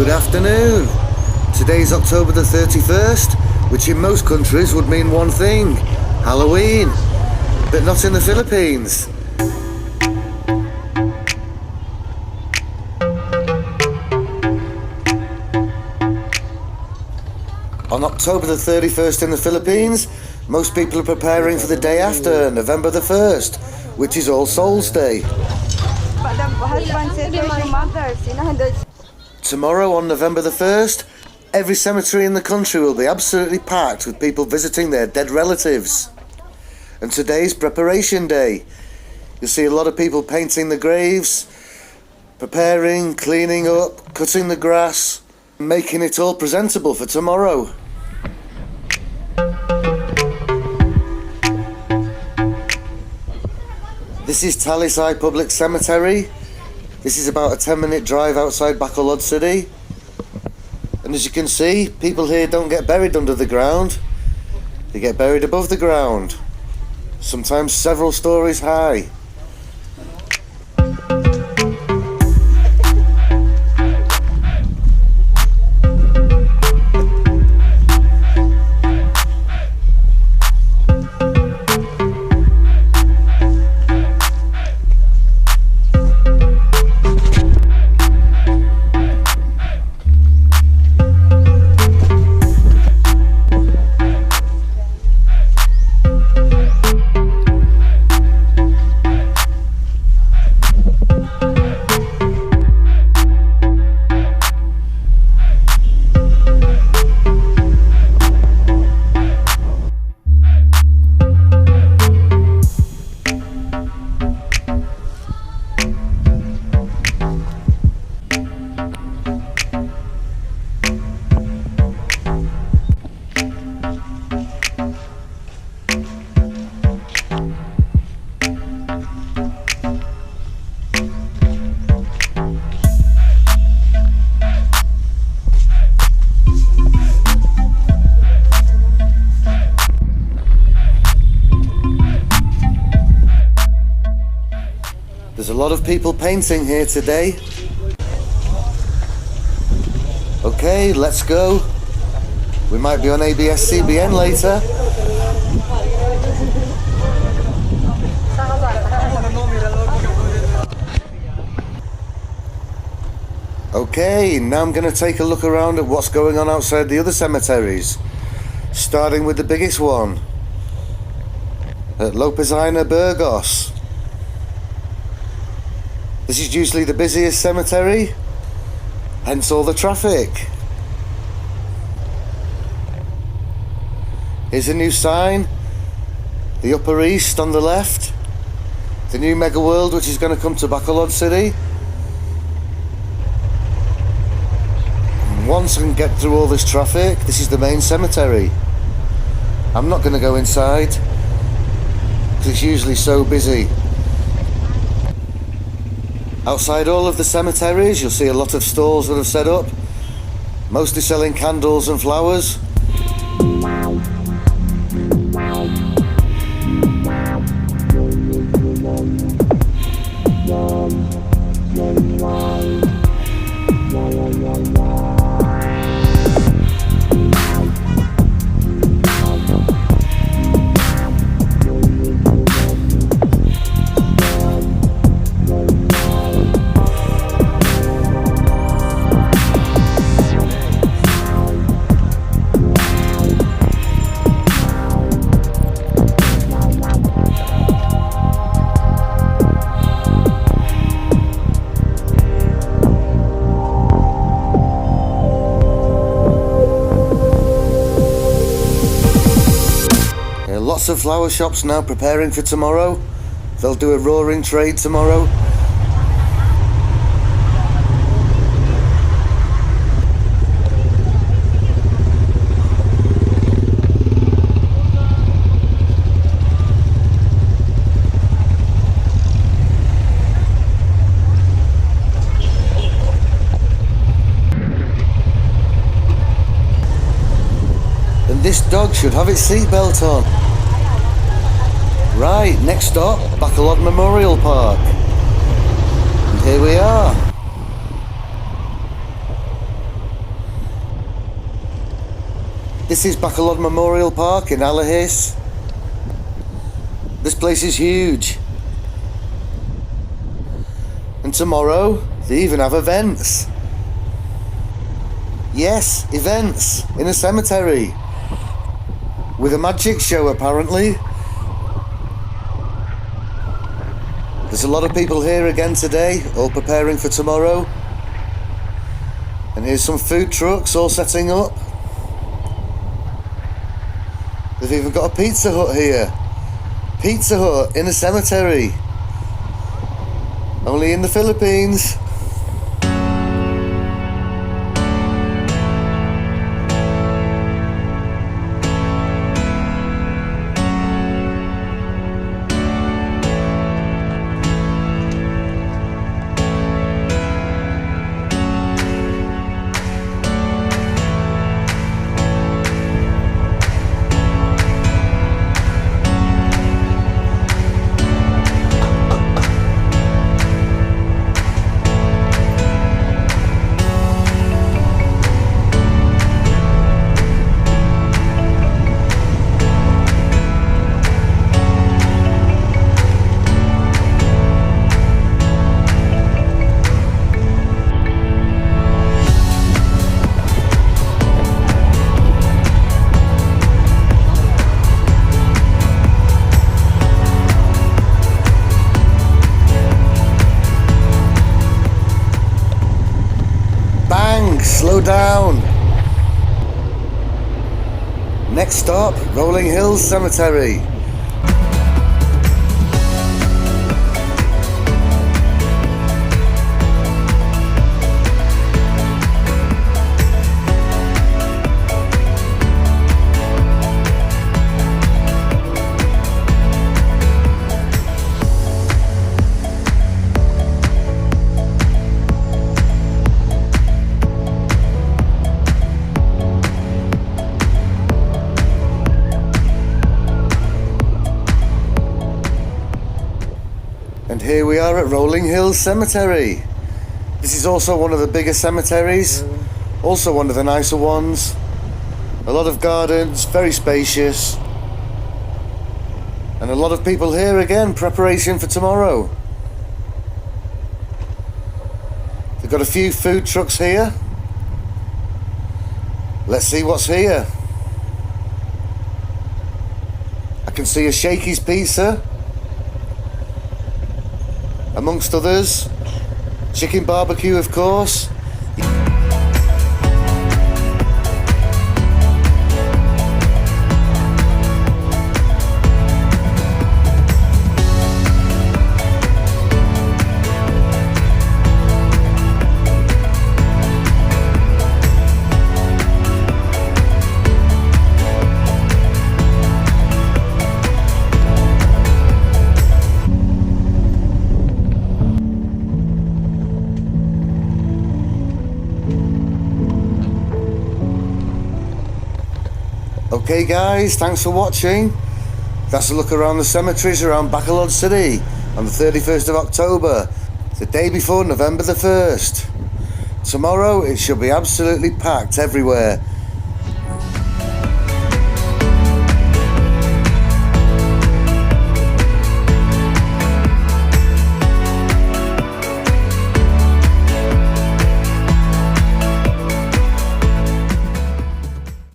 Good afternoon. Today's October the 31st, which in most countries would mean one thing, Halloween, but not in the Philippines. On October the 31st in the Philippines, most people are preparing for the day after, November the 1st, which is All Souls Day. Tomorrow on November the 1st, every cemetery in the country will be absolutely packed with people visiting their dead relatives. And today's Preparation Day. You'll see a lot of people painting the graves, preparing, cleaning up, cutting the grass, making it all presentable for tomorrow. This is Talisay Public Cemetery. This is about a 10-minute drive outside Bacolod city. And as you can see, people here don't get buried under the ground. They get buried above the ground, sometimes several stories high. There's a lot of people painting here today. Okay, let's go. We might be on ABS-CBN later. Okay, now I'm going to take a look around at what's going on outside the other cemeteries. Starting with the biggest one, at Lopezina, Burgos. This is usually the busiest cemetery, hence all the traffic. Here's a new sign, the Upper East on the left, the new Mega World which is going to come to Bacolod City. And once I can get through all this traffic, this is the main cemetery. I'm not going to go inside because it's usually so busy. Outside all of the cemeteries, you'll see a lot of stalls that have set up, mostly selling candles and flowers. Lots of flower shops now preparing for tomorrow. They'll do a roaring trade tomorrow. And this dog should have its seatbelt on. Right, next stop, Bacolod Memorial Park. And here we are. This is Bacolod Memorial Park in Alahis. This place is huge. And tomorrow, they even have events. Yes, events in a cemetery. With a magic show, apparently. There's a lot of people here again today, all preparing for tomorrow. And here's some food trucks all setting up. They've even got a Pizza Hut here. Pizza Hut in a cemetery. Only in the Philippines. Slow down. Next stop, Rolling Hills Cemetery. And here we are at Rolling Hills Cemetery. This is also one of the bigger cemeteries, also one of the nicer ones. A lot of gardens, very spacious. And a lot of people here again, preparation for tomorrow. They've got a few food trucks here. Let's see what's here. I can see a Shakey's Pizza, amongst others. Chicken barbecue, of course. Okay guys, thanks for watching. That's a look around the cemeteries around Bacolod City on the 31st of October, the day before November the 1st. Tomorrow it should be absolutely packed everywhere.